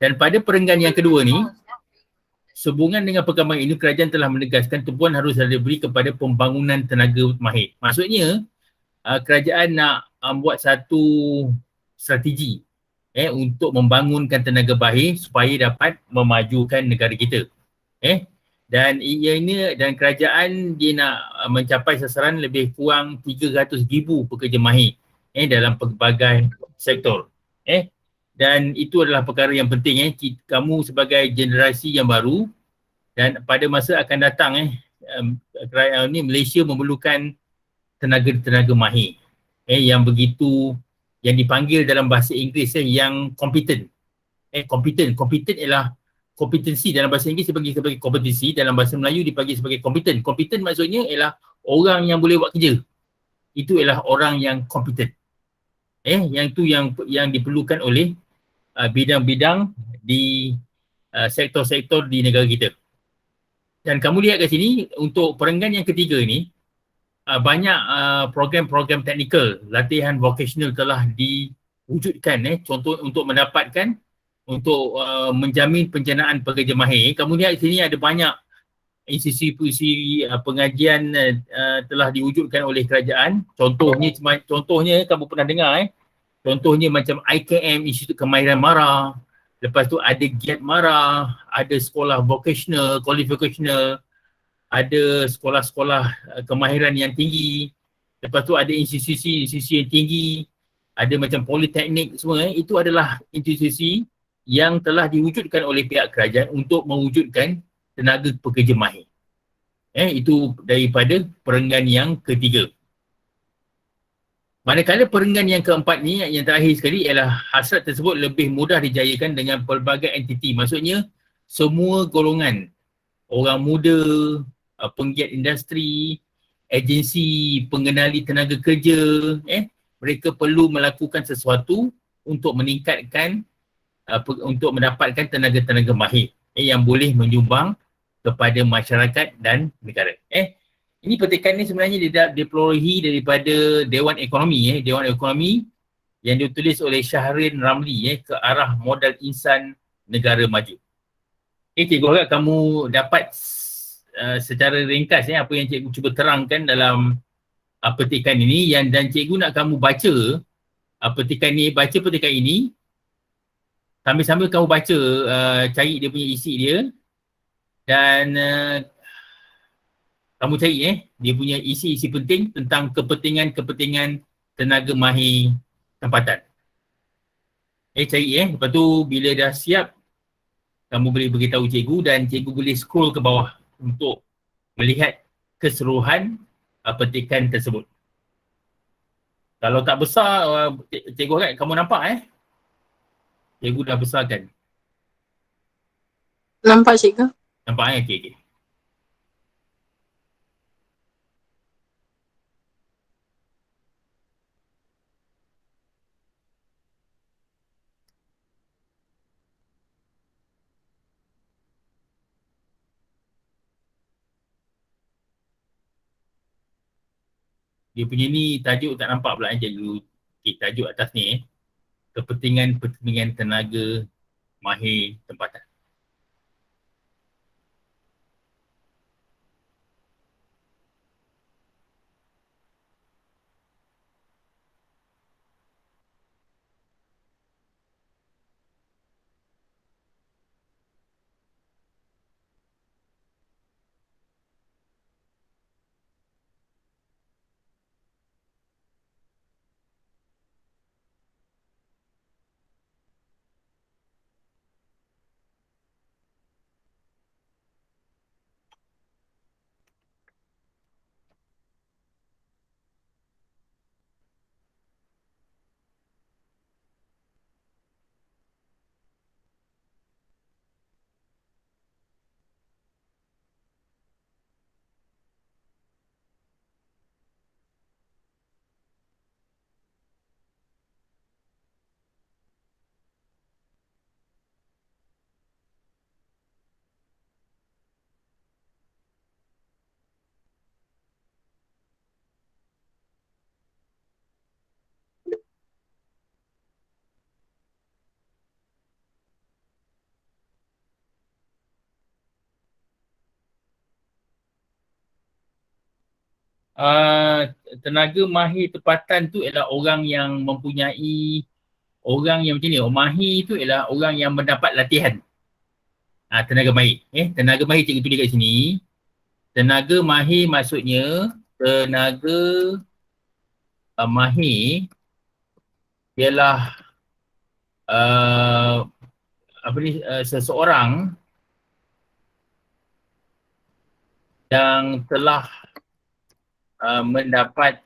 Dan pada perenggan yang kedua ni, sehubungan dengan perkembangan ini, kerajaan telah menegaskan tumpuan harus diberi kepada pembangunan tenaga mahir. Maksudnya, kerajaan nak buat satu strategi untuk membangunkan tenaga mahir supaya dapat memajukan negara kita. Dan kerajaan dia nak mencapai sasaran lebih kurang 300,000 pekerja mahir dalam pelbagai sektor. Dan itu adalah perkara yang penting. Kamu sebagai generasi yang baru dan pada masa akan datang Malaysia memerlukan tenaga-tenaga mahir yang begitu, yang dipanggil dalam bahasa Inggeris yang competent. Competent ialah kompetensi. Dalam bahasa Inggeris dipanggil sebagai kompetensi, dalam bahasa Melayu dipanggil sebagai competent. Competent maksudnya ialah orang yang boleh buat kerja. Itu ialah orang yang competent. Yang itu yang diperlukan oleh bidang-bidang di sektor-sektor di negara kita. Dan kamu lihat kat sini, untuk perenggan yang ketiga ni, banyak program-program teknikal, latihan vocational telah diwujudkan. Contoh untuk mendapatkan, untuk menjamin penjanaan pekerja mahir. Kamu lihat di sini ada banyak institusi pengajian telah diwujudkan oleh kerajaan. Contohnya kamu pernah dengar contohnya macam IKM, Institut Kemahiran MARA. Lepas tu ada GET MARA, ada sekolah vocational, qualificational, ada sekolah-sekolah kemahiran yang tinggi. Lepas tu ada institusi yang tinggi, ada macam politeknik semua. Itu adalah institusi yang telah diwujudkan oleh pihak kerajaan untuk mewujudkan tenaga pekerja mahir. Itu daripada perenggan yang ketiga. Manakala perenggan yang keempat ni, yang terakhir sekali, ialah hasrat tersebut lebih mudah dijayakan dengan pelbagai entiti. Maksudnya, semua golongan, orang muda, penggiat industri, agensi pengenali tenaga kerja, mereka perlu melakukan sesuatu untuk meningkatkan, untuk mendapatkan tenaga-tenaga mahir yang boleh menyumbang kepada masyarakat dan negara. Ini petikan ni sebenarnya diperolehi daripada Dewan Ekonomi. Dewan Ekonomi yang ditulis oleh Syahrin Ramli ke arah modal insan negara maju. Cikgu harap kamu dapat secara ringkas apa yang cikgu cuba terangkan dalam petikan ini, dan cikgu nak kamu baca petikan ini sambil-sambil kamu baca, cari dia punya isi dia, dan kamu cari dia punya isi-isi penting tentang kepentingan tenaga mahir tempatan. Cari lepas tu bila dah siap, kamu boleh beritahu cikgu dan cikgu boleh scroll ke bawah untuk melihat keseluruhan petikan tersebut. Kalau tak besar, cikgu harap kamu nampak cikgu dah besarkan. Nampak cikgu. Nampak okey. Dia punya ni tajuk tak nampak pula cikgu. Tajuk atas ni kepentingan tenaga mahir tempatan. Tenaga mahir tempatan tu ialah orang yang mempunyai, orang yang macam ni, orang mahir tu ialah orang yang mendapat latihan. Tenaga mahir. Tenaga mahir cikgu tulis kat sini. Tenaga mahir maksudnya tenaga mahir ialah seseorang yang telah mendapat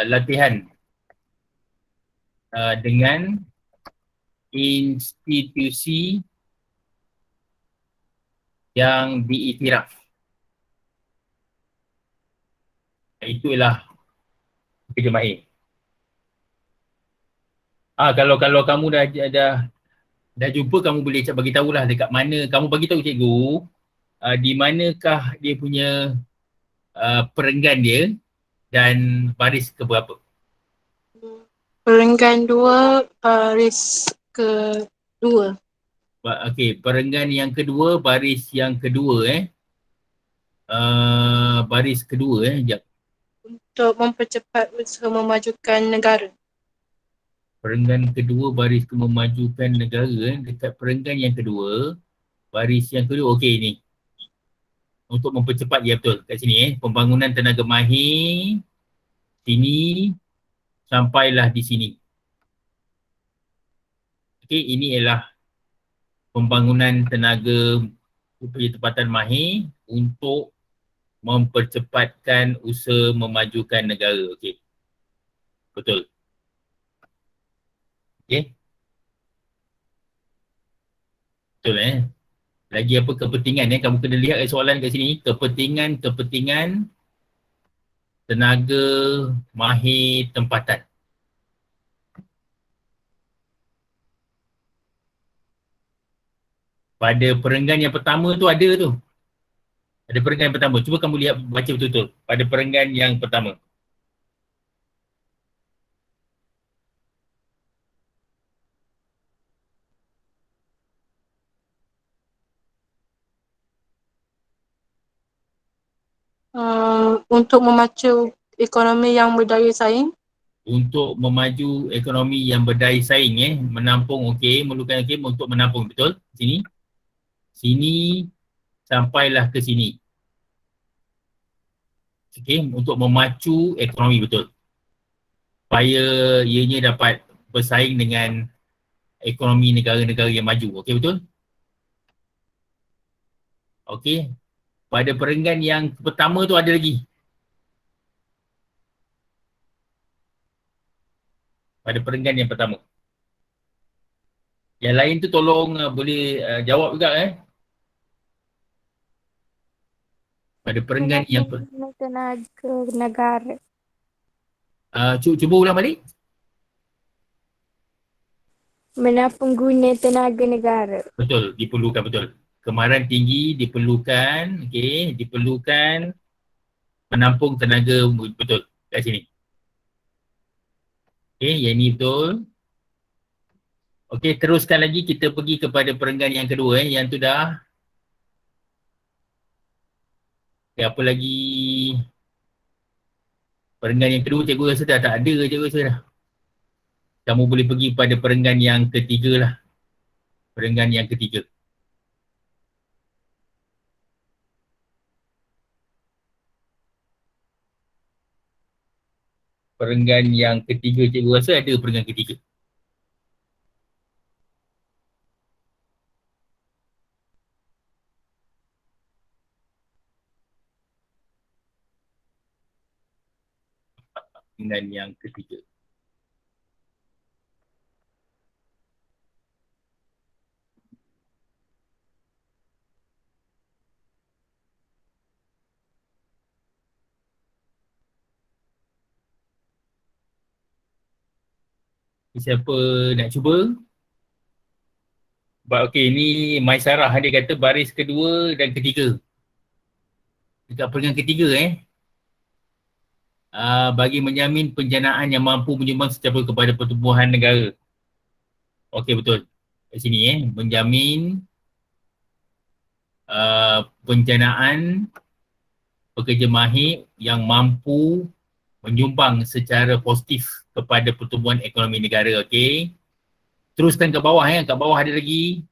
latihan dengan institusi yang diiktiraf. Itu ialah pekerja mahir. Kalau kamu dah jumpa, kamu boleh bagi tahulah dekat mana, kamu bagi tahu cikgu di manakah dia punya perenggan dia dan baris ke berapa. Perenggan 2, baris ke-2. Okey, perenggan yang kedua, baris yang kedua baris kedua sekejap. Untuk mempercepat usaha memajukan negara. Perenggan kedua, baris memajukan negara dekat perenggan yang kedua, baris yang kedua. Okey, ni untuk mempercepat dia betul kat sini pembangunan tenaga mahir sini sampailah di sini. Okey, ini ialah pembangunan tenaga tempatan mahir untuk mempercepatkan usaha memajukan negara. Okey. Betul. Okey. Betul Lagi apa kepentingan kamu kena lihat soalan kat sini, kepentingan tenaga mahir tempatan. Pada perenggan yang pertama tu ada tu. Pada perenggan yang pertama. Cuba kamu lihat, baca betul-betul. Pada perenggan yang pertama. Untuk memacu ekonomi yang berdaya saing. Untuk memaju ekonomi yang berdaya saing menampung memerlukan untuk menampung, betul? Sini sampailah ke sini. Untuk memacu ekonomi, betul. Supaya ianya dapat bersaing dengan ekonomi negara-negara yang maju. Okey, betul? Okey. Pada perenggan yang pertama tu ada lagi. Pada perenggan yang pertama. Yang lain tu tolong boleh jawab juga Pada perenggan yang tenaga negara. Cuba ulang balik. Menampung guna tenaga negara. Betul, diperlukan, betul. Kemahiran tinggi diperlukan, diperlukan menampung tenaga, betul, kat sini. Yang ni betul. Teruskan lagi, kita pergi kepada perenggan yang kedua yang tu dah. Apa lagi? Perenggan yang kedua cikgu rasa dah tak ada, cikgu rasa dah. Kamu boleh pergi pada perenggan yang ketiga lah. Perenggan yang ketiga. Perenggan yang ketiga, cikgu rasa ada perenggan ketiga. Perenggan yang ketiga. Siapa nak cuba? Ni Maisarah dia kata baris kedua dan ketiga. Dekat perenggan ketiga bagi menjamin penjanaan yang mampu menyumbang secara kepada pertumbuhan negara. Betul. Kat sini menjamin penjanaan pekerja mahir yang mampu menyumbang secara positif kepada pertumbuhan ekonomi negara. Okey. Teruskan ke bawah kat bawah ada lagi.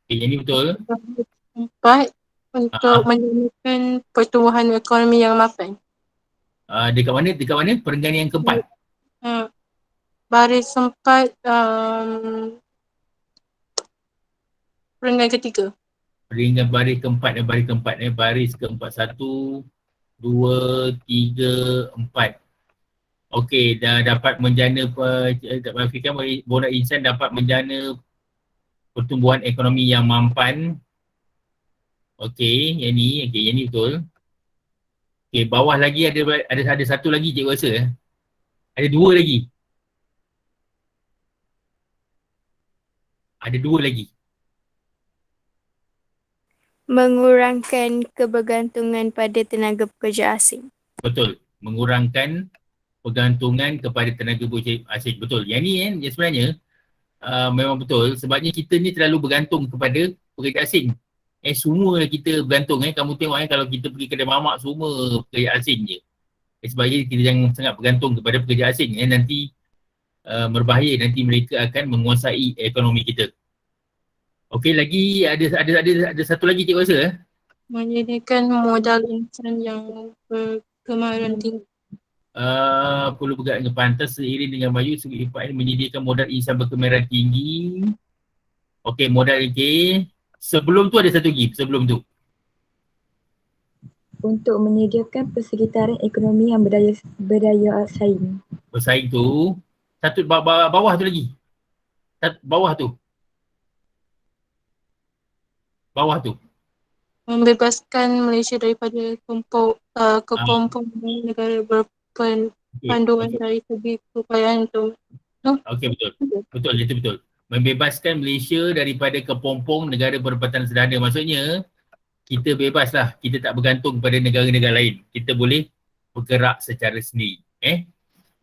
Okey, yang ni betul. Empat, untuk Ah, menjadikan pertumbuhan ekonomi yang mapan. dekat mana? Dekat mana? Perenggan yang keempat. Uh, Baris empat, perenggan ketiga. Perenggan baris keempat baris keempat baris keempat. 1, 2, 3, 4. Okey, dah dapat menjana Fikir bola insan dapat menjana pertumbuhan ekonomi yang mampan. Okey, yang ni betul. Okey, bawah lagi ada satu lagi cikgu rasa. Ada dua lagi. Ada dua lagi. Mengurangkan kebergantungan pada tenaga pekerja asing. Betul. Mengurangkan pergantungan kepada tenaga bekerja asing. Betul. Yang ni yang sebenarnya memang betul sebabnya kita ni terlalu bergantung kepada pekerja asing. Semua kita bergantung. Kamu tengok kalau kita pergi kedai mamak semua pekerja asing je. Sebabnya kita jangan sangat bergantung kepada pekerja asing. Nanti berbahaya. Nanti mereka akan menguasai ekonomi kita. Okey, lagi ada satu lagi cikgu rasa. Menjadikan modal insan yang berkemahiran tinggi. Perlu bergerak dengan pantas seiring dengan maju segi lipat ini menyediakan modal insan berkemahiran tinggi. Okey, modal okey. Sebelum tu ada satu lagi, sebelum tu. Untuk menyediakan persekitaran ekonomi yang berdaya saing. Bersaing tu, satu bawah tu lagi. Bawah tu. Bawah tu. Membebaskan Malaysia daripada kepompong negara berpanduan Okey, dari segi keupayaan untuk okey, betul. Betul, itu betul. Membebaskan Malaysia daripada kepompong negara berpatan sederhana. Maksudnya, kita bebas lah. Kita tak bergantung pada negara-negara lain. Kita boleh bergerak secara sendiri.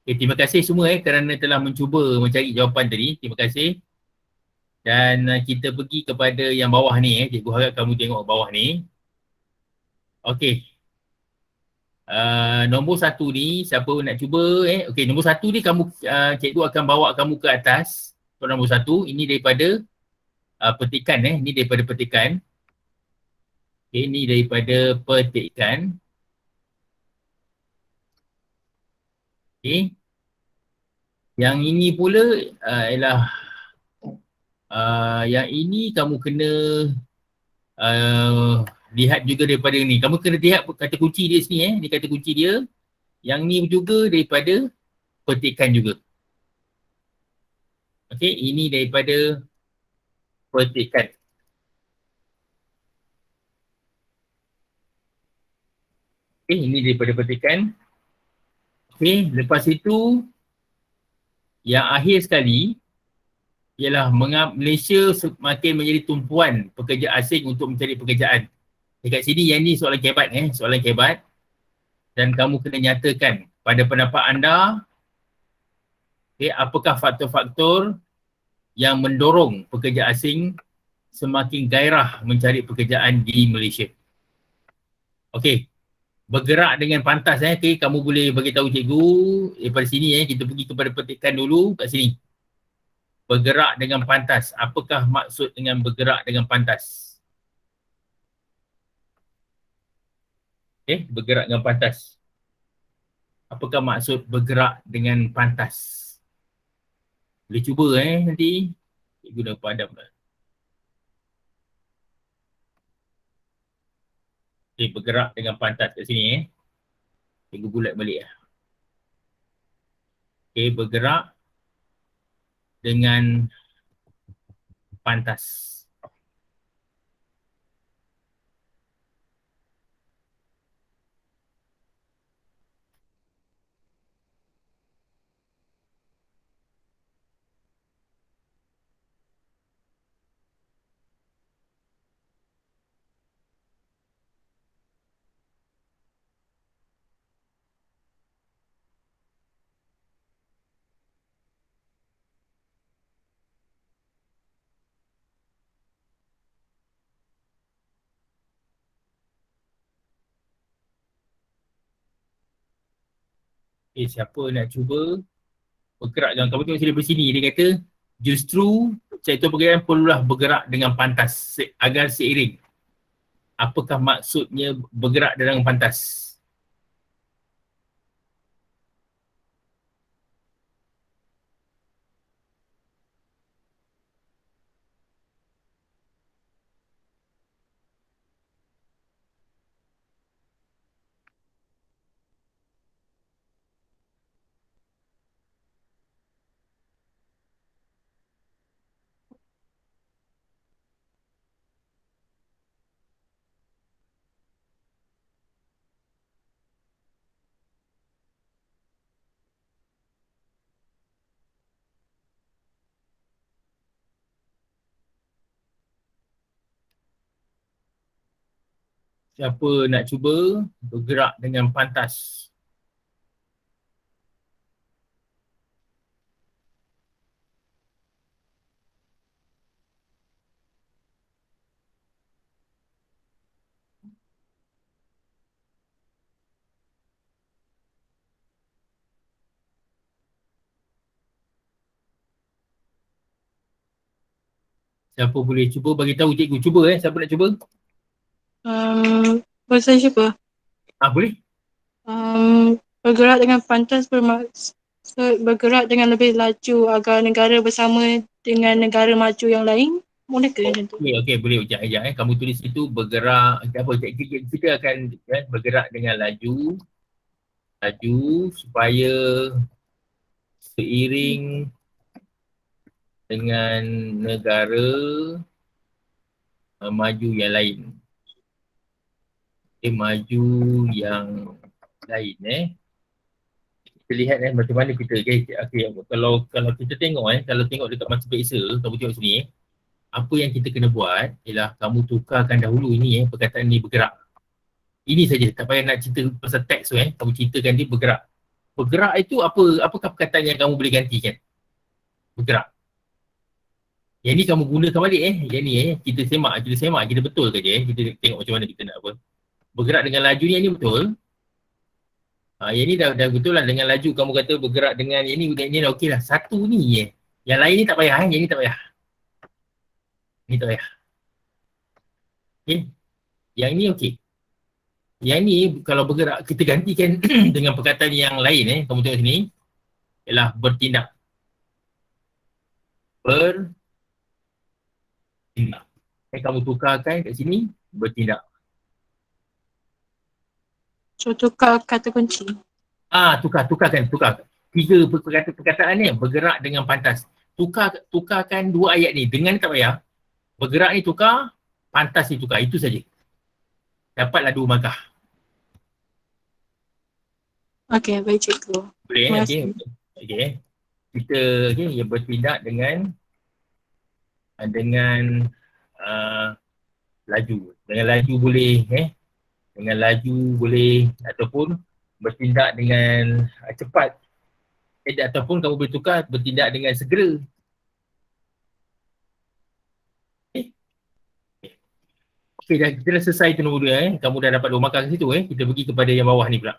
Terima kasih semua kerana telah mencuba mencari jawapan tadi. Terima kasih. Dan kita pergi kepada yang bawah ni. Cikgu harap kamu tengok bawah ni. Okey. Nombor satu ni, siapa nak cuba? Okey, nombor satu ni kamu, cikgu akan bawa kamu ke atas. So, nombor satu, ini daripada petikan. Ini daripada petikan. Okay, ini daripada petikan. Okay. Yang ini pula ialah yang ini kamu kena lihat juga daripada ni. Kamu kena lihat kata kunci dia sini. Ni kata kunci dia. Yang ni juga daripada petikan juga. Okay, ini daripada petikan. Okay, ini daripada petikan. Okay, lepas itu yang akhir sekali ialah Malaysia semakin menjadi tumpuan pekerja asing untuk mencari pekerjaan. Dekat sini yang ni soalan kebat, soalan kebat. Dan kamu kena nyatakan pada pendapat anda, apakah faktor-faktor yang mendorong pekerja asing semakin gairah mencari pekerjaan di Malaysia. Okey, bergerak dengan pantas. Kamu boleh bagi tahu cikgu daripada sini. Kita pergi kepada petikan dulu kat sini. Bergerak dengan pantas. Apakah maksud dengan bergerak dengan pantas? Bergerak dengan pantas. Apakah maksud bergerak dengan pantas? Boleh cuba nanti. Cikgu dah padam. Bergerak dengan pantas kat sini. Cikgu bulat balik. Bergerak dengan pantas. Siapa nak cuba bergerak dengan, kamu tengok daripada sini, dia kata justru sektor pergerakan perlulah bergerak dengan pantas agar seiring. Apakah maksudnya bergerak dengan pantas? Siapa nak cuba bergerak dengan pantas? Siapa boleh cuba bagi tahu cikgu? Cuba siapa nak cuba? Boleh saya cuba? Boleh? Bergerak dengan pantas bermaksud bergerak dengan lebih laju agar negara bersama dengan negara maju yang lain. Boleh ke macam tu? Okey, boleh. Sekejap. Kamu tulis itu bergerak, apa, kita akan bergerak dengan laju supaya seiring dengan negara maju yang lain. Maju yang lain kita lihat macam mana kita kalau kita tengok kalau tengok dekat masa periksa, kamu tengok sini apa yang kita kena buat ialah kamu tukarkan dahulu ini perkataan ni bergerak. Ini saja, tak payah nak cerita pasal teks tu kamu ceritakan dia bergerak. Bergerak itu apakah perkataan yang kamu boleh gantikan? Bergerak. Yang ni kamu gunakan balik yang ni kita semak, kita betul ke je kita tengok macam mana kita nak apa. Bergerak dengan laju ni betul. Yang ni dah betul lah, dengan laju kamu kata bergerak dengan yang ni dah okey lah. Satu ni yang lain ni tak payah yang ni tak payah. Ni tak payah. Okey. Yang ni okey. Yang ni kalau bergerak kita gantikan dengan perkataan yang lain kamu tengok sini ialah bertindak. Bertindak. Kamu tukarkan kat sini bertindak. So tukar kata kunci. Tukarkan. Tiga perkataan ni bergerak dengan pantas. Tukarkan dua ayat ni. Dengan tak payah. Bergerak ni tukar, pantas ni tukar. Itu saja. Dapatlah 2 markah. Okey, baik cikgu. Boleh okey. Kita yang bertindak dengan laju. Dengan laju boleh dengan laju boleh ataupun bertindak dengan cepat. Ataupun kamu boleh tukar bertindak dengan segera. Okey, kita dah selesai tu nombor 2 Kamu dah dapat 2 markah kat situ Kita pergi kepada yang bawah ni pula.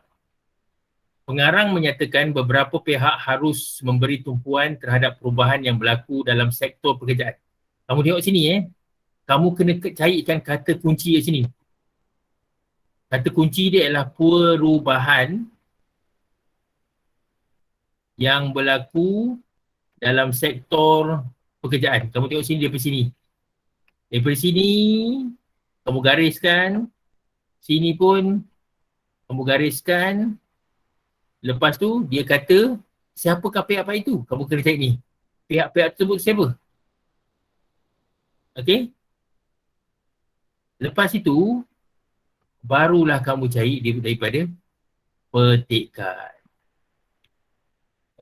Pengarang menyatakan beberapa pihak harus memberi tumpuan terhadap perubahan yang berlaku dalam sektor pekerjaan. Kamu tengok sini kamu kena carikan kata kunci kat sini. Kata kunci dia adalah perubahan yang berlaku dalam sektor pekerjaan. Kamu tengok sini daripada sini. Daripada sini kamu gariskan. Sini pun kamu gariskan. Lepas tu dia kata siapakah pihak-pihak itu? Kamu kena cari ni. Pihak-pihak tersebut siapa? Okey? Lepas itu barulah kamu cari daripada petikan.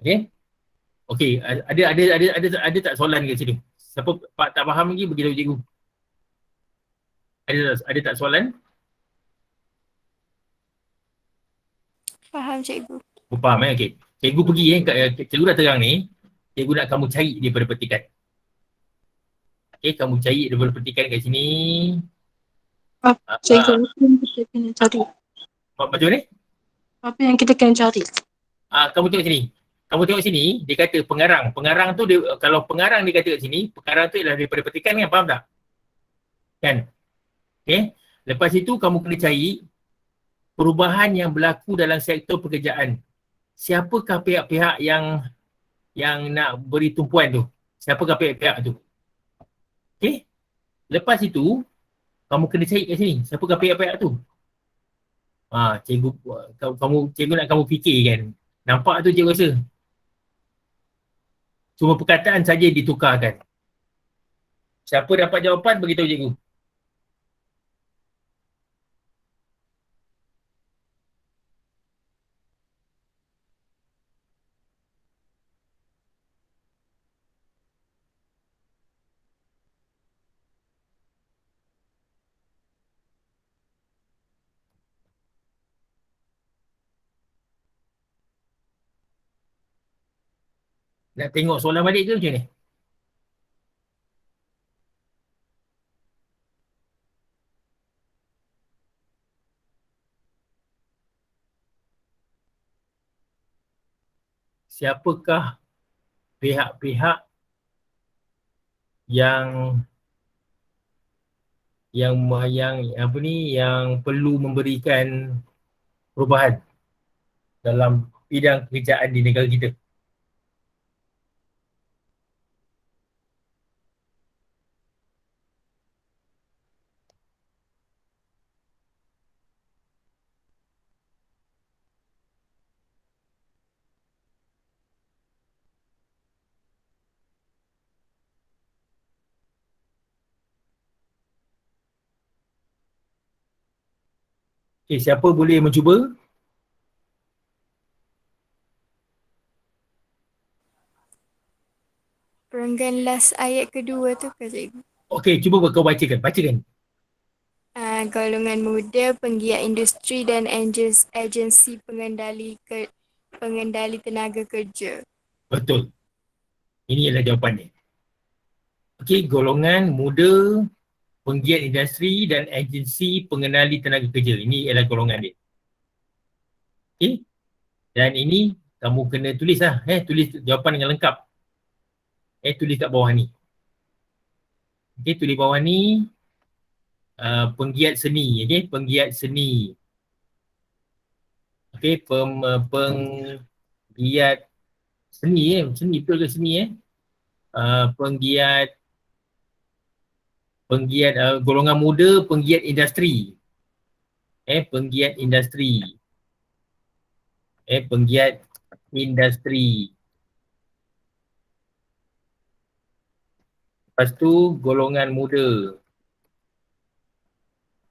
Okey? Okey, ada tak soalan kat sini? Siapa tak faham lagi bagi tahu cikgu. Ada tak soalan? Faham cikgu. Faham okey. Cikgu pergi cikgu dah terang ni. Cikgu nak kamu cari daripada petikan. Okey, kamu cari daripada petikan kat sini. Cikgu, apa yang kita kena cari? Macam ni? Apa yang kita kena cari? Kamu tengok sini. Kamu tengok sini, dia kata pengarang. Pengarang tu, dia, kalau pengarang dia kata kat sini, pengarang tu ialah daripada petikan kan, faham tak? Kan? Okay. Lepas itu kamu kena cari perubahan yang berlaku dalam sektor pekerjaan. Siapakah pihak-pihak yang nak beri tumpuan tu? Siapakah pihak-pihak tu? Okay. Lepas itu, kamu kena cari kat sini. Siapakah pihak-pihak tu? Cikgu, cikgu nak kamu fikir kan. Nampak tu cikgu rasa. Cuma perkataan saja ditukarkan. Siapa dapat jawapan, beritahu cikgu. Nak tengok soalan balik ke macam ni? Siapakah pihak-pihak yang apa ni, yang perlu memberikan perubahan dalam bidang pekerjaan di negara kita? Okay, siapa boleh mencuba? Perenggan last ayat kedua tu ke cikgu? Okey, cuba kau bacakan. Golongan muda, penggiat industri dan agensi pengendali tenaga kerja. Betul. Ini adalah jawapan dia. Okey, golongan muda, penggiat industri dan agensi pengenali tenaga kerja. Ini adalah golongan dia. Okey. Dan ini kamu kena tulis lah. Tulis jawapan dengan lengkap. Tulis kat bawah ni. Okey, tulis bawah ni. Penggiat seni. Okey, penggiat seni. Okey, penggiat seni seni betul ke seni penggiat golongan muda, penggiat industri. Penggiat industri. Penggiat industri. Lepas tu golongan muda.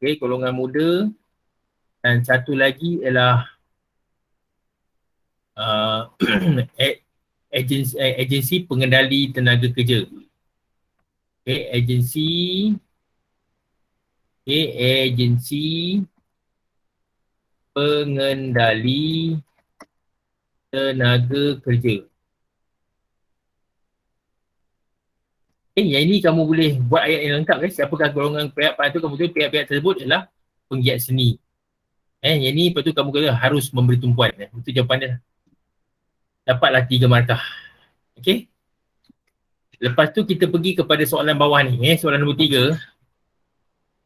Okey, golongan muda. Dan satu lagi ialah agensi pengendali tenaga kerja. Okey, agensi pengendali tenaga kerja. Yang ini kamu boleh buat ayat yang lengkap siapakah golongan pihak-pihak tu, kamu tahu pihak-pihak tersebut adalah penggiat seni. Yang ini lepas tu kamu kata harus memberi tumpuan. Itu jawapan dia. Dapatlah 3 markah. Okey. Lepas tu kita pergi kepada soalan bawah ni. Soalan nombor 3.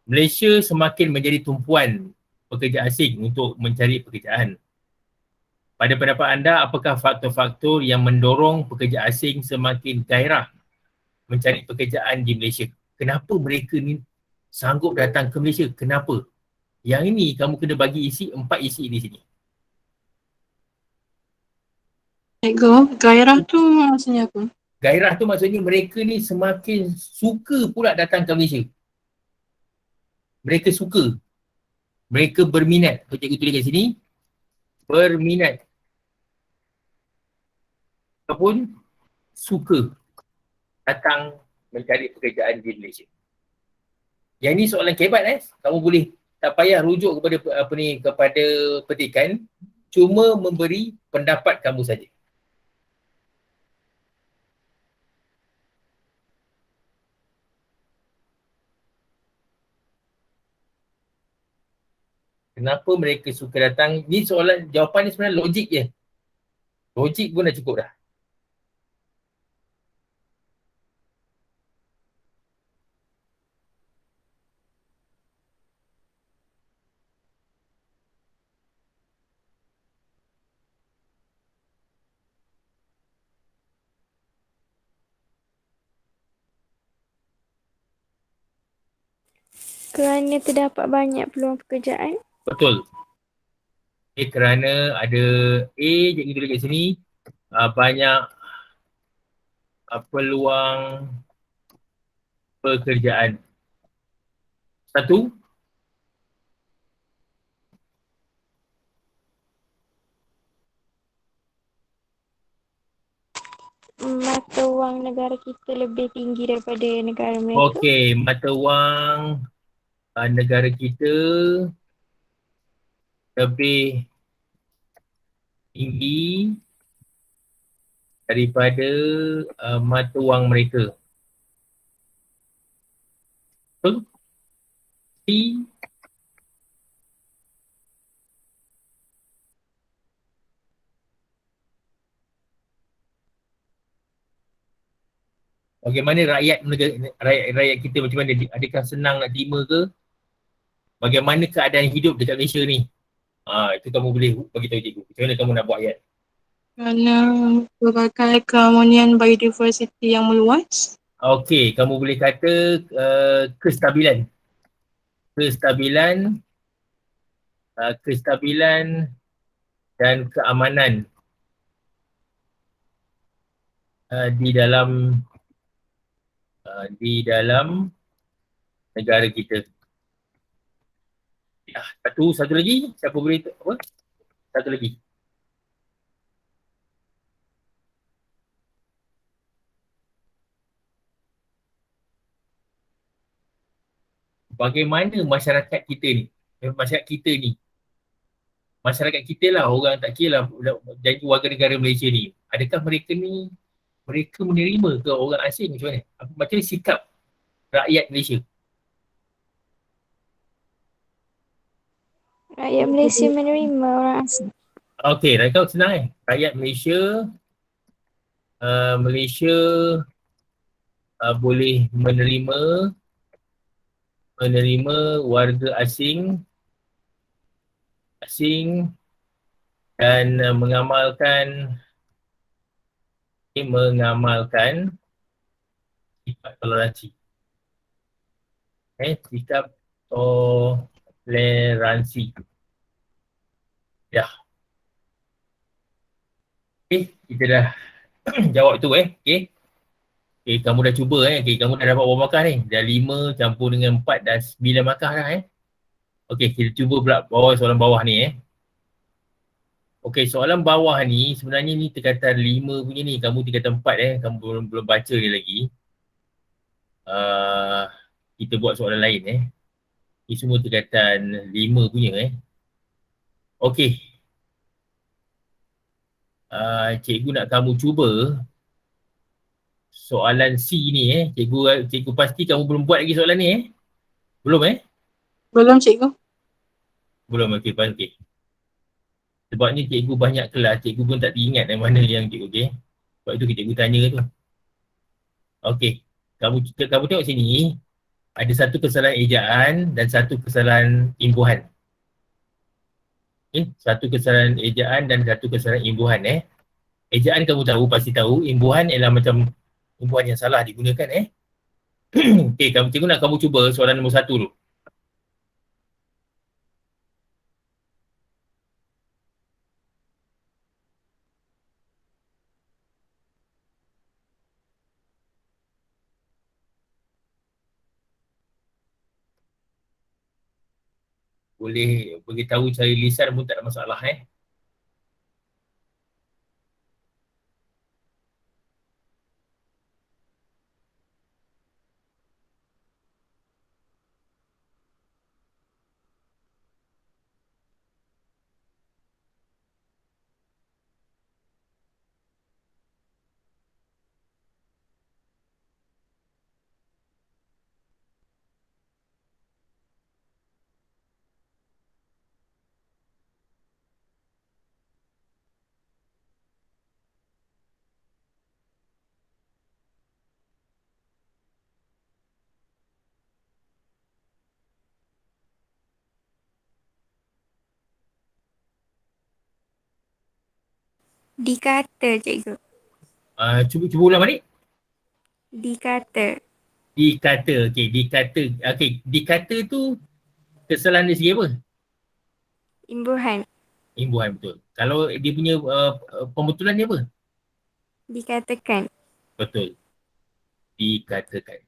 Malaysia semakin menjadi tumpuan pekerja asing untuk mencari pekerjaan. Pada pendapat anda, apakah faktor-faktor yang mendorong pekerja asing semakin gairah mencari pekerjaan di Malaysia? Kenapa mereka ni sanggup datang ke Malaysia? Kenapa? Yang ini kamu kena bagi 4 isi di sini. Cikgu, gairah tu maksudnya apa? Gairah tu maksudnya mereka ni semakin suka pula datang ke Malaysia. Mereka suka. Mereka berminat. Cikgu tulis kat sini. Berminat. Ataupun suka datang mencari pekerjaan di Malaysia. Yang ni soalan kebat Kamu boleh tak payah rujuk kepada kepada petikan, cuma memberi pendapat kamu saja. Kenapa mereka suka datang? Ni soalan, jawapan ni sebenarnya logik je. Logik pun dah cukup dah. Kerana terdapat banyak peluang pekerjaan. Betul. Kerana ada A, cikgu tulis kat sini, banyak peluang pekerjaan. Satu, Mata wang negara kita lebih tinggi daripada negara mereka. okey, mata wang negara kita lebih tinggi daripada mata wang mereka. Betul? C, bagaimana rakyat kita macam mana? Adakah senang nak terima ke? Bagaimana keadaan hidup dekat Malaysia ni? Itu kamu boleh bagi tahu cikgu. Macam mana kamu nak buat ayat? Kerana berbagai keharmonian biodiversiti yang meluas. Okey, kamu boleh kata kestabilan. Kestabilan dan keamanan di dalam negara kita. Satu lagi, siapa boleh apa? Satu lagi. Bagaimana masyarakat kita ni? Masyarakat kita lah, orang tak kira lah jadi warga negara Malaysia ni. Adakah mereka menerima ke orang asing macam mana? Macam mana sikap rakyat Malaysia? Rakyat Malaysia menerima orang asing. Okey, kau senang Rakyat Malaysia boleh menerima warga asing dan mengamalkan sikap toleransi. Sikap toleransi. Ya. Kita dah jawab tu Okay, kamu dah cuba kamu dah dapat berapa markah ni? Dah 5 campur dengan 4 dah 9 markah dah kita cuba pula soalan bawah ni soalan bawah ni sebenarnya ni tingkatan 5 punya ni, kamu tingkatan 4 kamu belum baca ni lagi. Kita buat soalan lain Ini semua tingkatan 5 punya cikgu nak kamu cuba soalan C ni cikgu pasti kamu belum buat lagi soalan ni belum Belum cikgu. belum okey. Sebabnya cikgu banyak kelas, cikgu pun tak ingat mana yang cikgu sebab itu cikgu tanya tu. Kamu tengok sini ada satu kesalahan ejaan dan satu kesalahan imbuhan. Satu kesalahan ejaan dan satu kesalahan imbuhan Ejaan kamu tahu, pasti tahu. Imbuhan ialah macam imbuhan yang salah digunakan cikgu nak kamu cuba soalan nombor 1 dulu. Boleh beritahu cari lisan pun tak ada masalah Dikata, cikgu. Cuba ulang balik. Dikata. Dikata. Okey, dikata. Okey, dikata tu kesalahan dari segi apa? Imbuhan. Imbuhan, betul. Kalau dia punya pembetulan dia apa? Dikatakan. Betul. Dikatakan.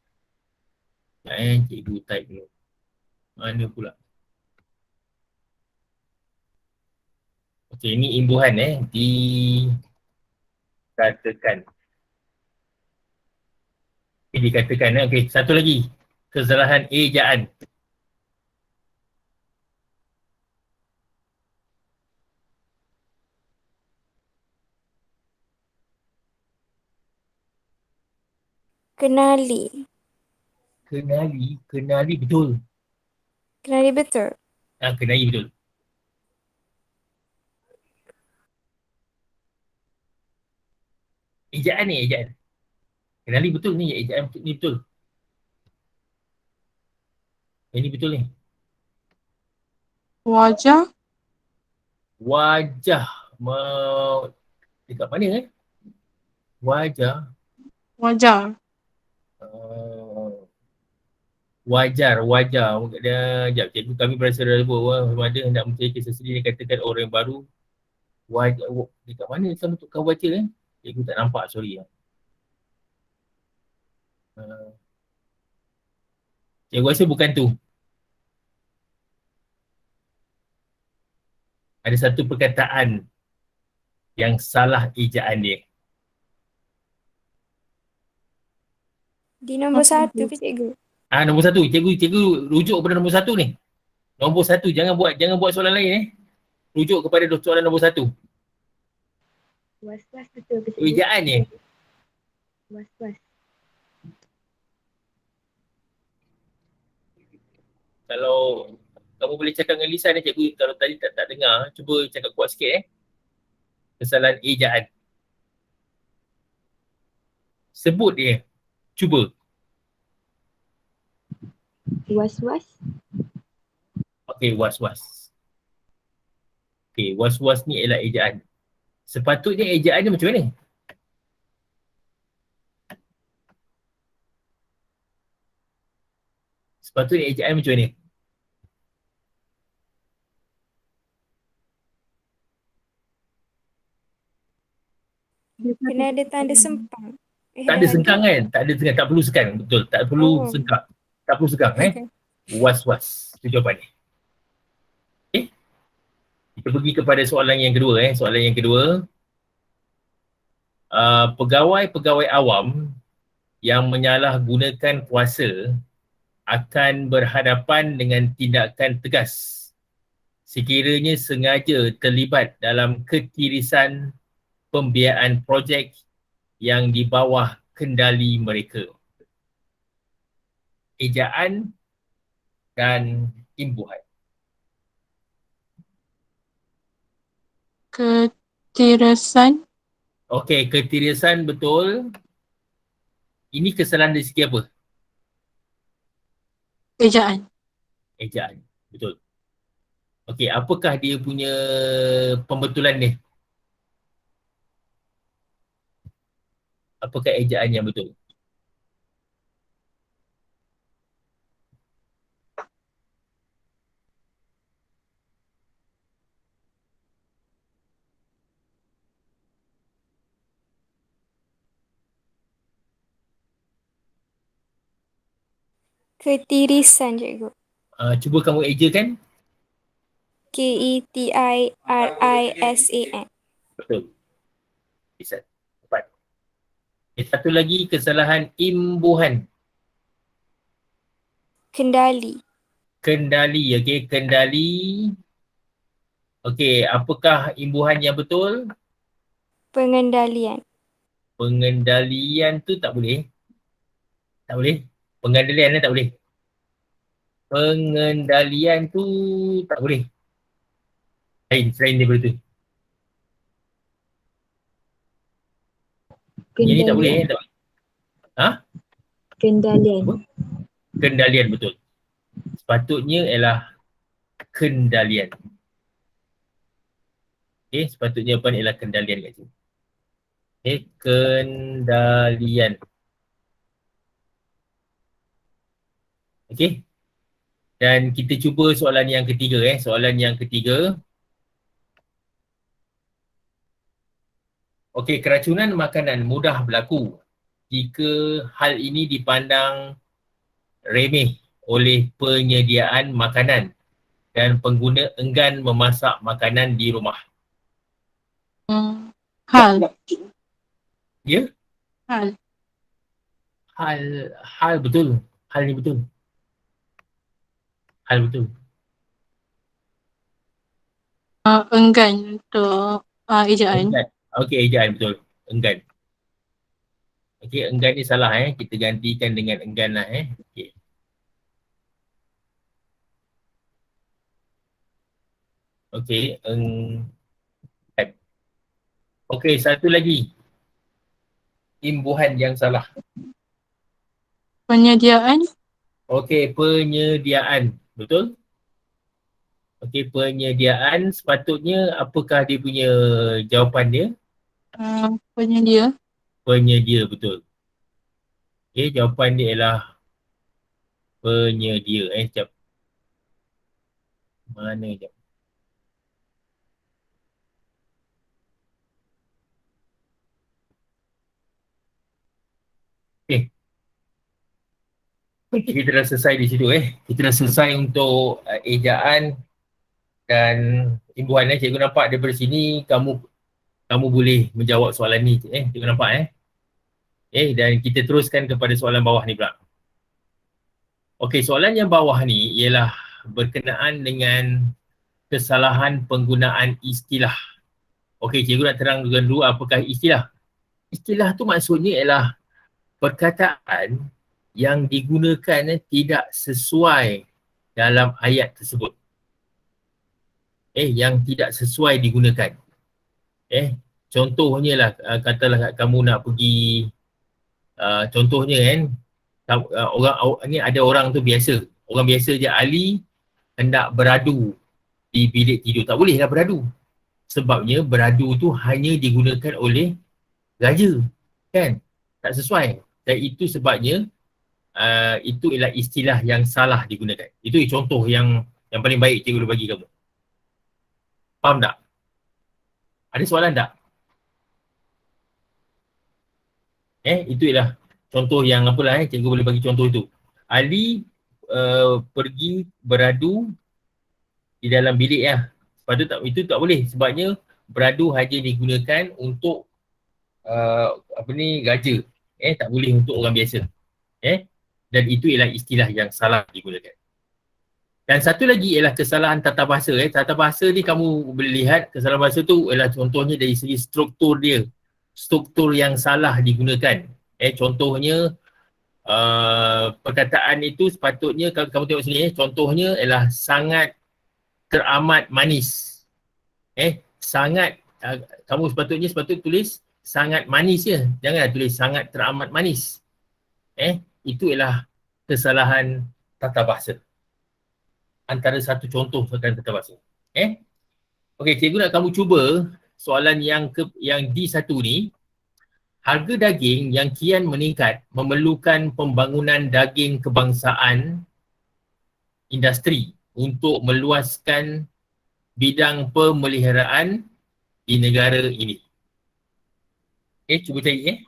Cikgu type dulu. Mana pula? Okey, ini imbuhan dikatakan. Dikatakan. Okey, satu lagi. Kesalahan ejaan. Kenali. Kenali betul. Kenali betul. Kenali betul. Ejaan ni, ejaan. Kenali betul ni, ejaan ni betul. Ini betul ni. Wajah. Wajah. Dekat mana Wajah. Wajar. Wajar. Sekejap, cikgu kami berasa sebut sama ada hendak mencari kisah sedih yang katakan orang yang baru. Wajar. Dekat mana sama untuk kau baca Cikgu tak nampak, sorry. Cikgu rasa bukan tu. Ada satu perkataan yang salah ejaan dia. Di nombor 1 ke, cikgu? Nombor 1. Cikgu rujuk kepada nombor 1 ni. Nombor 1. Jangan buat soalan lain Rujuk kepada soalan nombor 1. Was-was betul ke? Ejaan ni. Was-was. Kalau kamu boleh cakap dengan lisan cikgu, kalau tadi tak dengar, cuba cakap kuat sikit kesalahan ejaan. Sebut dia. Cuba. Was-was. Okey, was-was. Okey, was-was ni ialah ejaan. Sepatutnya ejaan dia macam mana? Sepatutnya ejaan macam mana? Kena ada tanda sempang. Tak ada sengkang tak ada sengkang, tak perlu sengkang, betul. Tak perlu sengkang. Tak perlu sengkang Was-was. Itu jawapan dia. Okay. Kita pergi kepada soalan yang kedua Soalan yang kedua. Pegawai-pegawai awam yang menyalahgunakan kuasa akan berhadapan dengan tindakan tegas sekiranya sengaja terlibat dalam ketirisan pembiayaan projek yang di bawah kendali mereka. Ejaan dan imbuhan. Ketirisan. Okey, ketirisan betul. Ini kesalahan dari segi apa? Ejaan. Ejaan, betul. Okey, apakah dia punya pembetulan ni? Apakah ejaan yang betul? Ketirisan, cikgu. Cuba kamu ejakan. Ketirisan. Betul. Bisa. Tepat. Satu lagi kesalahan imbuhan. Kendali. Kendali, okey. Kendali. Okey, apakah imbuhan yang betul? Pengendalian. Pengendalian tu tak boleh. Tak boleh. Pengendalian tak boleh. Pengendalian tu tak boleh. Selain daripada tu. Yang ni tak boleh. Tak boleh. Kendalian. Apa? Kendalian, betul. Sepatutnya ialah kendalian. Sepatutnya jawapan ialah kendalian kat sini. Kendalian. Okey. Dan kita cuba soalan yang ketiga. Soalan yang ketiga. Okey, keracunan makanan mudah berlaku jika hal ini dipandang remeh oleh penyediaan makanan dan pengguna enggan memasak makanan di rumah. Hal. Ya? Hal. Hal betul. Hal ni betul. Hal betul. Enggan untuk ejaan. Enggan. Okey, ejaan betul. Enggan. Okey, enggan ni salah kita gantikan dengan enggan lah Okey. Okey, enggan. Okey, satu lagi. Imbuhan yang salah. Penyediaan. Okey, penyediaan. Betul? Okey, penyediaan sepatutnya apakah dia punya jawapan dia? Penyedia. Penyedia, betul. Okey, jawapan dia ialah penyedia. Sekejap. Mana sekejap? Okey. Kita dah selesai di situ Kita dah selesai untuk ejaan dan imbuhan Cikgu nampak daripada sini kamu boleh menjawab soalan ni Cikgu nampak dan kita teruskan kepada soalan bawah ni pula. Okey, soalan yang bawah ni ialah berkenaan dengan kesalahan penggunaan istilah. Okey, cikgu nak terangkan dulu apakah istilah. Istilah tu maksudnya ialah perkataan yang digunakan tidak sesuai dalam ayat tersebut. Yang tidak sesuai digunakan. Contohnya lah, katalah kamu nak pergi, contohnya ni ada orang tu biasa. Orang biasa je, Ali hendak beradu di bilik tidur. Tak boleh lah beradu. Sebabnya beradu tu hanya digunakan oleh raja. Kan? Tak sesuai. Dan itu sebabnya itu ialah istilah yang salah digunakan. Itu contoh yang paling baik cikgu boleh bagi kamu. Faham tak? Ada soalan tak? Itu ialah contoh yang apalah cikgu boleh bagi contoh itu. Ali pergi beradu di dalam bilik itu tak boleh sebabnya beradu hanya digunakan untuk raja. Tak boleh untuk orang biasa. Dan itu ialah istilah yang salah digunakan. Dan satu lagi ialah kesalahan tata bahasa. Tata bahasa ni kamu boleh lihat kesalahan bahasa tu ialah contohnya dari segi struktur dia. Struktur yang salah digunakan. Contohnya perkataan itu sepatutnya kalau kamu tengok sini contohnya ialah sangat teramat manis. Sangat kamu sepatutnya tulis sangat manis je. Janganlah tulis sangat teramat manis. Itu ialah kesalahan tata bahasa. Antara satu contoh kesalahan tata bahasa. Okey, cikgu nak kamu cuba soalan yang D1 ni. Harga daging yang kian meningkat memerlukan pembangunan daging kebangsaan industri untuk meluaskan bidang pemeliharaan di negara ini. Cuba cari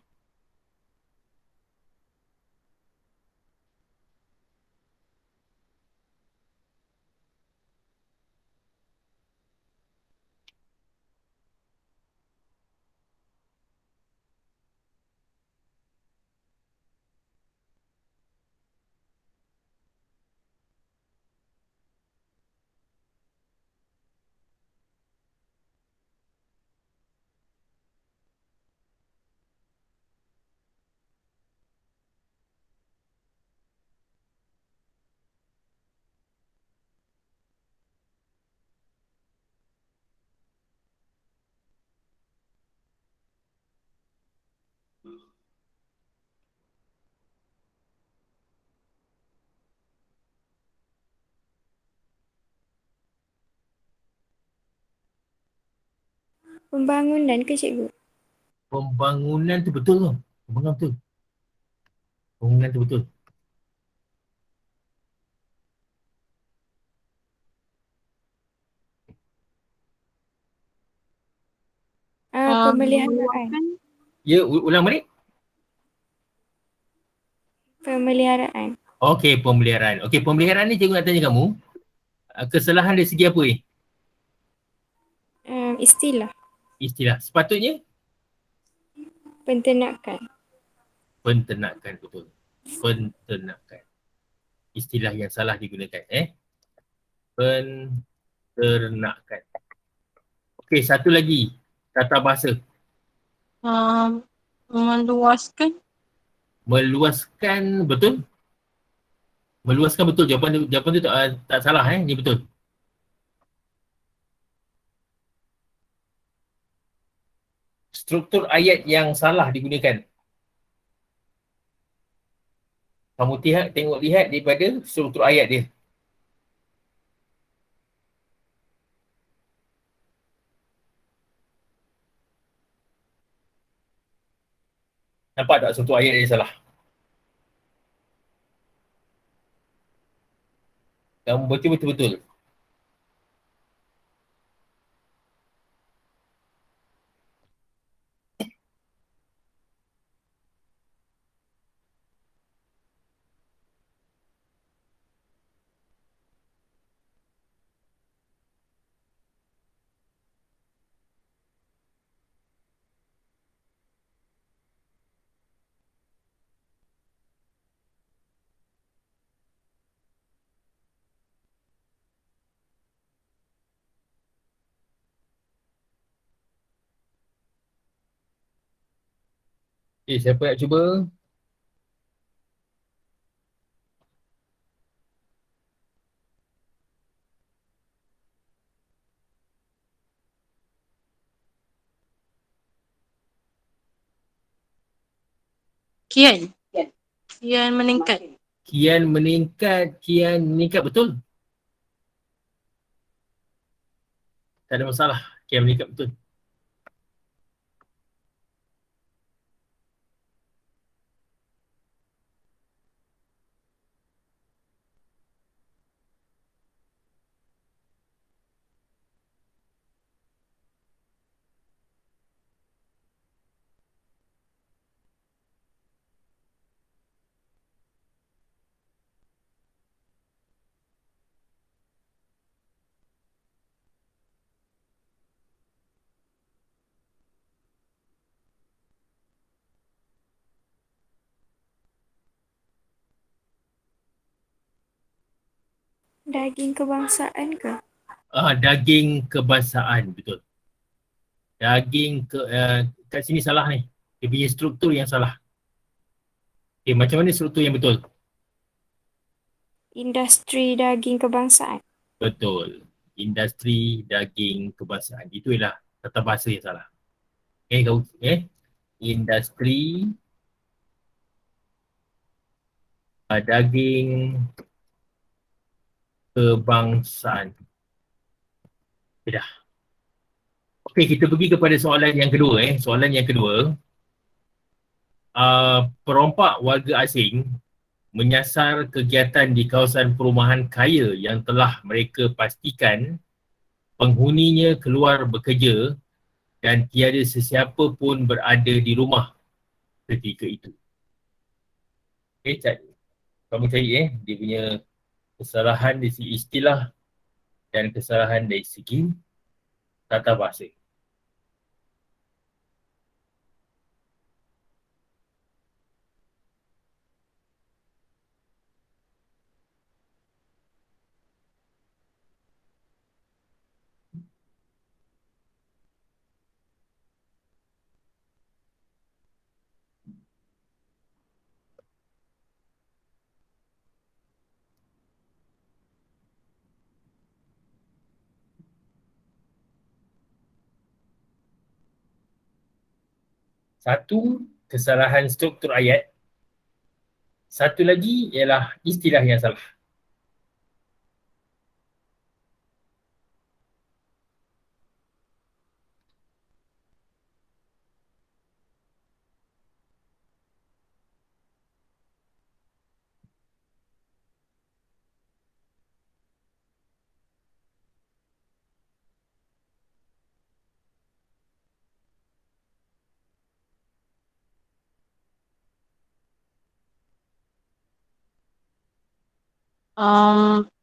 Pembangunan ke cikgu? Pembangunan tu betul tu. Pembangunan betul. Pembangunan tu betul. Pemeliharaan. Meluaskan. Ya, ulang balik. Pemeliharaan. Okey, pemeliharaan. Okey, pemeliharaan ni cikgu nak tanya kamu. Kesalahan dari segi apa ni? Istilah. Istilah. Sepatutnya Penternakan. penternakan, betul. Penternakan. Istilah yang salah digunakan. Penternakan. Okey, satu lagi. Tata bahasa. Meluaskan. Meluaskan, betul? Meluaskan betul. Jawapan tu tak salah. Ni betul. Struktur ayat yang salah digunakan. Kamu lihat daripada struktur ayat dia. Nampak tak struktur ayat yang salah? Kamu betul-betul. Siapa nak cuba? Kian. Kian meningkat. Kian meningkat betul? Tak ada masalah. Kian meningkat betul. Daging kebangsaan ke? Daging kebangsaan, betul. Kat sini salah ni. Dia punya struktur yang salah. Okay, macam mana struktur yang betul? Industri daging kebangsaan. Betul. Industri daging kebangsaan. Itu ialah tata bahasa yang salah. Industri daging kebangsaan. Okay, dah. Okey, kita pergi kepada soalan yang kedua. Soalan yang kedua. Perompak warga asing menyasar kegiatan di kawasan perumahan kaya yang telah mereka pastikan penghuninya keluar bekerja dan tiada sesiapa pun berada di rumah ketika itu. Kamu cari dia punya kesalahan dari segi istilah dan kesalahan dari segi tata bahasa. Satu, kesalahan struktur ayat. Satu lagi ialah istilah yang salah.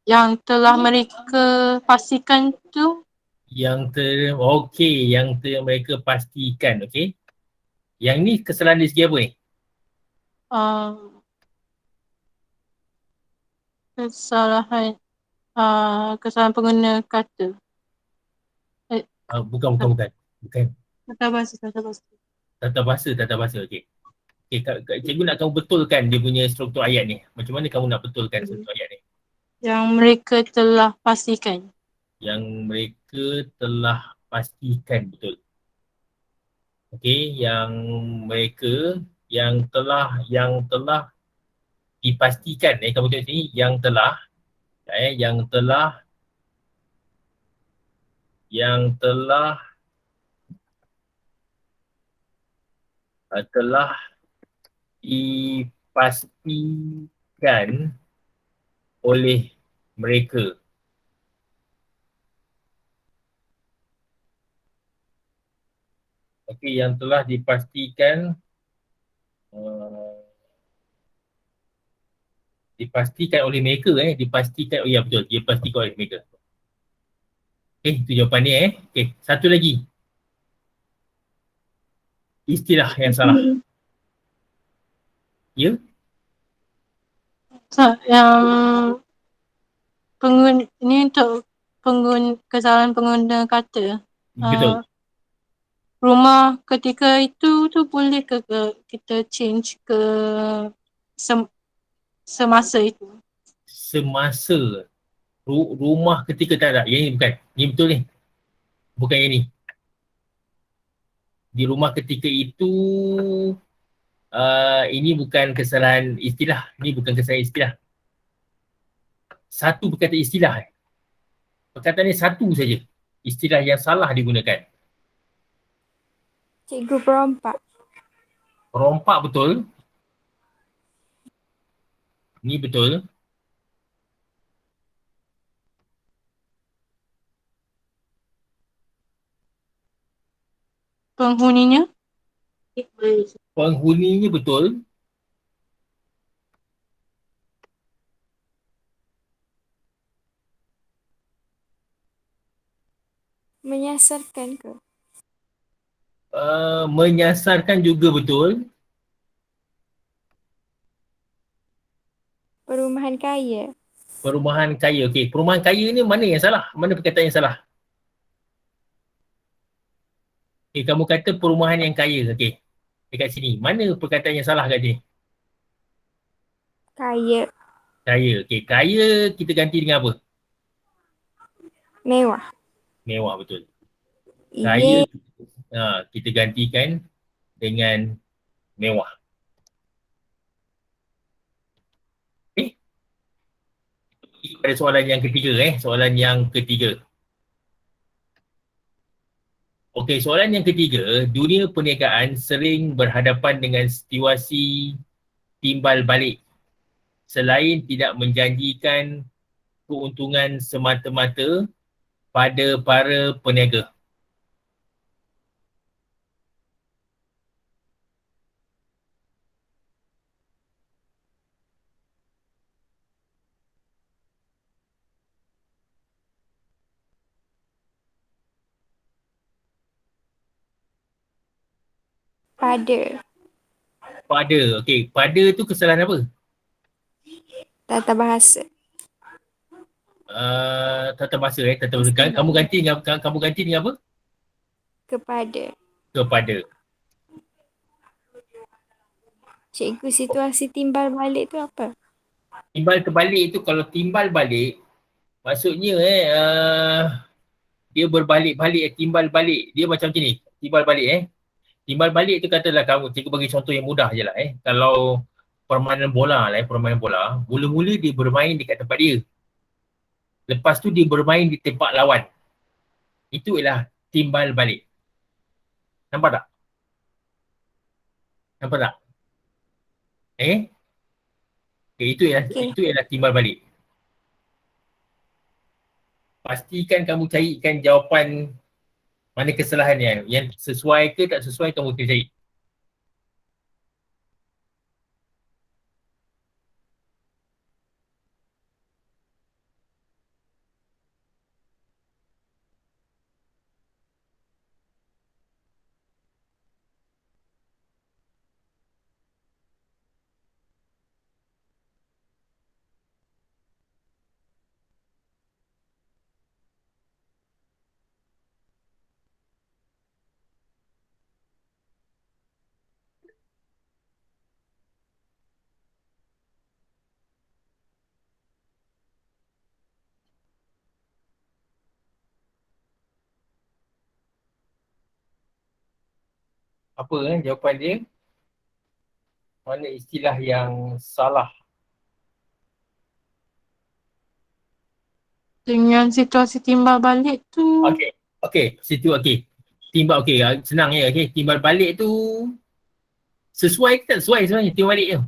Yang telah mereka pastikan tu Mereka pastikan, okey. Yang ni kesalahan dari segi apa ni? um, kesalahan kesalahan pengguna kata. Bukan. Bukan. Tata bahasa. Tata bahasa, okey. Okey, cikgu nak kamu betulkan dia punya struktur ayat ni. Macam mana kamu nak betulkan struktur ayat ni? Yang mereka telah pastikan. Yang mereka telah pastikan, betul. Okey, yang telah dipastikan, kamu tengok sini, yang telah telah dipastikan oleh mereka. Okey, yang telah dipastikan oleh mereka, dipastikan, ya betul, dipastikan oleh mereka. Okey, itu jawapan dia. Okey, satu lagi. Istilah yang salah. Ya? Yang ini untuk kesalahan pengguna kata. Betul. Rumah ketika itu tu boleh ke kita change ke semasa itu? Semasa. Rumah ketika tak ada. Yang ni bukan. Ni betul ni. Bukan yang ni. Di rumah ketika itu ini bukan kesalahan istilah. Ni bukan kesalahan istilah. Satu perkataan istilah. Perkataan ni satu saja. Istilah yang salah digunakan. Cikgu perompak. Perompak betul. Ni betul. Penghuninya? Penghuninya betul. Menyasarkan ke? Menyasarkan juga betul. Perumahan kaya. Perumahan kaya. Okey, perumahan kaya ni mana yang salah? Mana perkataan yang salah? Okey, kamu kata perumahan yang kaya. Okey. Dekat sini. Mana perkataan yang salah kat sini? Kaya. Kaya. Okey, kaya kita ganti dengan apa? Mewah. Mewah, betul. Kaya kita gantikan dengan mewah. Okey. Pada soalan yang ketiga. Soalan yang ketiga. Okey, soalan yang ketiga, dunia perniagaan sering berhadapan dengan situasi timbal balik selain tidak menjanjikan keuntungan semata-mata pada para peniaga. Pada. Pada, okey, pada tu kesalahan apa? Tata bahasa. Tata bahasa. Kamu ganti dengan apa? Kepada. Kepada. Cikgu, situasi timbal balik tu apa? Timbal terbalik tu, kalau timbal balik maksudnya dia berbalik-balik, timbal balik. Dia macam ni, timbal balik Timbal balik tu katalah cikgu bagi contoh yang mudah je lah Kalau permainan bola mula-mula dia bermain dekat tempat dia. Lepas tu dia bermain di tempat lawan. Itu ialah timbal balik. Nampak tak? Okay, itu ialah timbal balik. Pastikan kamu carikan jawapan mana kesalahannya. Yang sesuai ke tak sesuai kamu kena cari. Apa jawapan dia? Mana istilah yang salah? Dengan situasi timbal balik tu, Okey, situ okey. Timbal okey, senang ya. Okey, timbal balik tu sesuai ke tak sesuai sebenarnya timbal balik tu?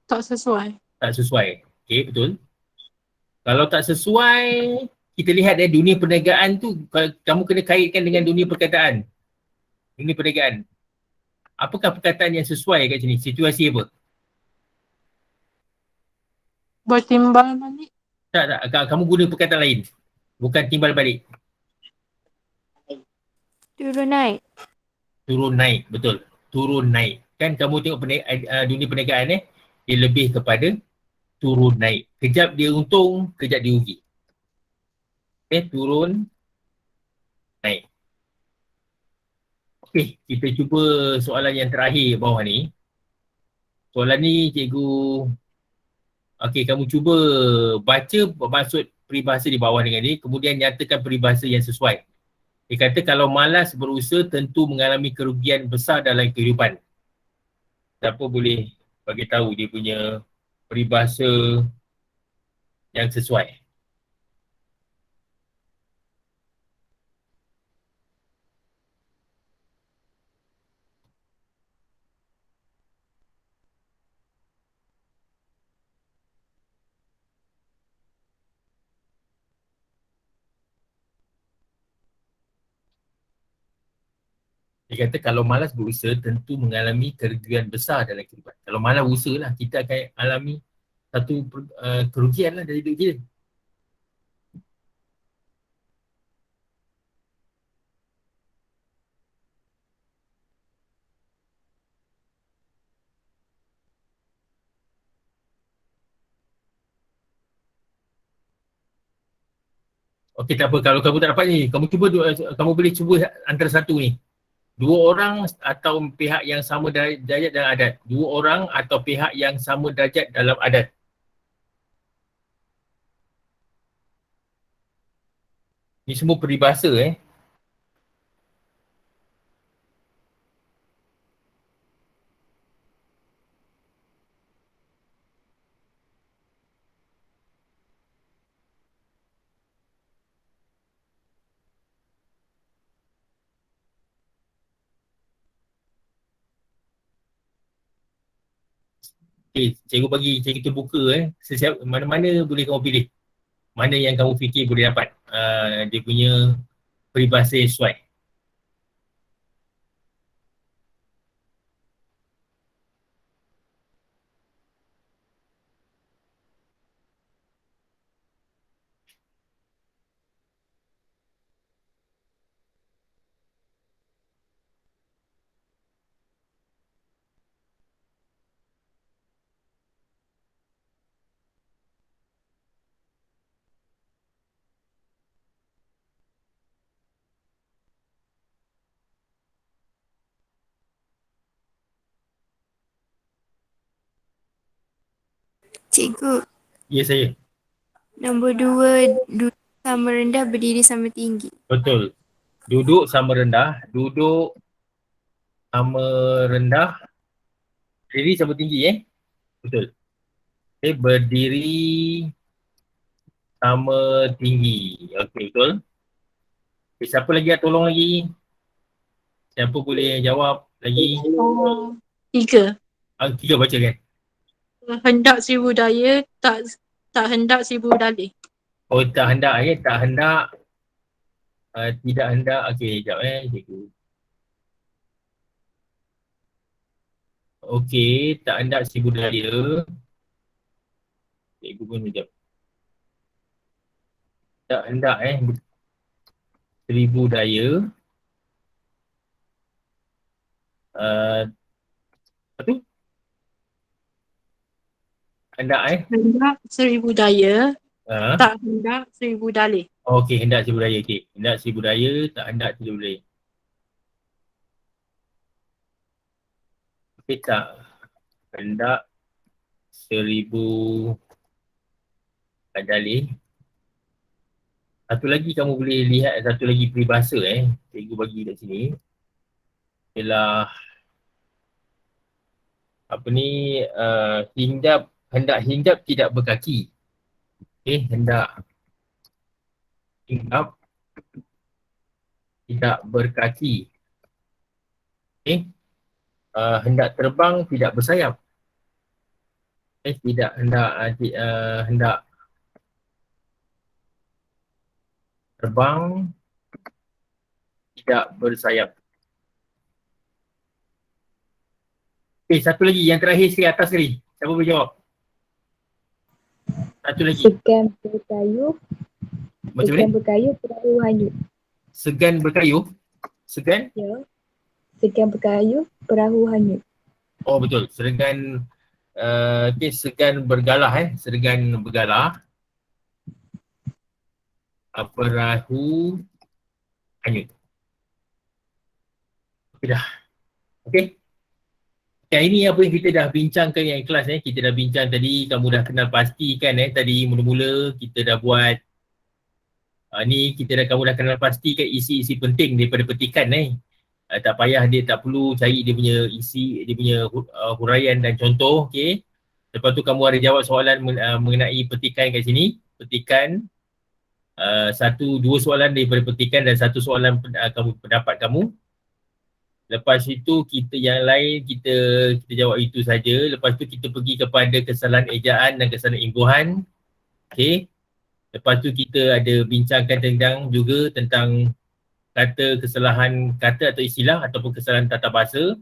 tak sesuai. Tak sesuai. Okey, betul. Kalau tak sesuai, kita lihat dunia perniagaan tu, kalau kamu kena kaitkan dengan dunia perkataan. Dunia perniagaan. Apakah perkataan yang sesuai kat sini? Situasi apa? Bertimbal balik. Tak. Kamu guna perkataan lain. Bukan timbal balik. Turun naik. Turun naik. Betul. Turun naik. Kan kamu tengok dunia perniagaan dia lebih kepada turun naik. Kejap dia untung, kejap dia rugi. Turun naik. Okey, kita cuba soalan yang terakhir bawah ni. Soalan ni cikgu, okey, kamu cuba baca maksud peribahasa di bawah dengan ni, kemudian nyatakan peribahasa yang sesuai. Dia kata kalau malas berusaha tentu mengalami kerugian besar dalam kehidupan. Siapa boleh bagi tahu dia punya peribahasa yang sesuai? Dia kata kalau malas berusaha tentu mengalami kerugian besar dalam kehidupan. Kalau malas berusaha lah, kita akan alami satu kerugian lah dari hidup kita. Okey, tak apa. Kalau kamu tak dapat ni, kamu boleh cuba antara satu ni. Dua orang atau pihak yang sama derajat dalam adat. Dua orang atau pihak yang sama derajat dalam adat. Ni semua peribahasa Okey, cikgu bagi cikgu terbuka mana-mana boleh kamu pilih. Mana yang kamu fikir boleh dapat dia punya peribahasa yang sesuai. Cikgu, Ya, saya. nombor 2, duduk sama rendah, berdiri sama tinggi. Betul. Duduk sama rendah. Duduk sama rendah. Berdiri sama tinggi Betul. Okay, berdiri sama tinggi. Okey, betul. Okay, siapa lagi nak tolong lagi? Siapa boleh jawab lagi? Tiga. Tiga baca kan? Hendak seribu daya, tak hendak seribu dalih. Oh, tak hendak tak hendak. Tidak hendak. Okey, sekejap cikgu. Okey, tak hendak seribu daya. Cikgu pun sekejap. Tak hendak seribu daya. Apa tu? Hendak Hendak seribu daya, uh, tak hendak seribu dalih. Okey, hendak seribu daya. Okey, hendak seribu daya, tak hendak seribu daya. Okey, tak hendak seribu dalih. Satu lagi kamu boleh lihat, satu lagi peribahasa cikgu bagi kat sini. ialah apa ni, hendak hinggap tidak berkaki. Okey, hendak hinggap tidak berkaki. Okey, hendak terbang tidak bersayap. Tidak hendak terbang tidak bersayap. Satu lagi yang terakhir sekali atas sekali. Siapa boleh jawab? Satu lagi. Segan berkayu, Macam segan ni? berkayu, perahu hanyut. Segan berkayu. Segan? Ya. Segan berkayu, perahu hanyut. Oh betul. Segan segan bergalah Segan bergalah. Perahu hanyut. Okey dah. Okey. Yang ini apa yang kita dah bincangkan yang kelas kita dah bincang tadi, kamu dah kenal pasti kan tadi mula-mula kita dah buat ni kamu dah kenal pasti kan isi-isi penting daripada petikan tak payah dia tak perlu cari dia punya isi, dia punya huraian dan contoh, okey. Lepas tu kamu ada jawab soalan mengenai petikan kat sini, petikan dua soalan daripada petikan dan satu soalan pendapat kamu. Lepas itu kita yang lain kita jawab itu saja. Lepas tu kita pergi kepada kesalahan ejaan dan kesalahan imbuhan. Okey. Lepas tu kita ada bincangkan tentang kesalahan kata atau istilah ataupun kesalahan tata bahasa.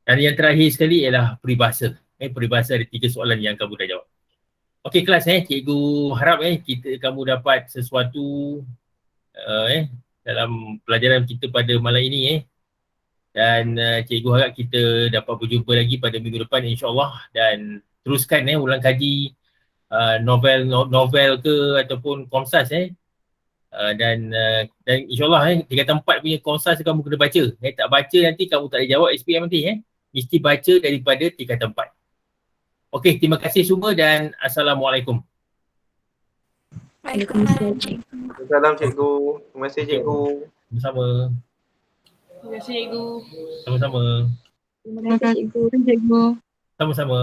Dan yang terakhir sekali ialah peribahasa. Peribahasa ada 3 soalan yang kamu dah jawab. Okey kelas cikgu harap kamu dapat sesuatu dalam pelajaran kita pada malam ini dan cikgu harap kita dapat berjumpa lagi pada minggu depan insya-Allah dan teruskan ulang kaji novel ke ataupun komsas dan insya-Allah tingkatan 4 punya komsas kamu kena baca. Tak baca nanti kamu tak boleh jawab SPM nanti mesti baca daripada tingkatan 4. Okey, terima kasih semua dan assalamualaikum. Waalaikumsalam, cikgu. Salam cikgu. Terima kasih cikgu. Sama-sama. Terima kasih, Cikgu. Sama-sama. Terima kasih cikgu. Cikgu. Sama-sama.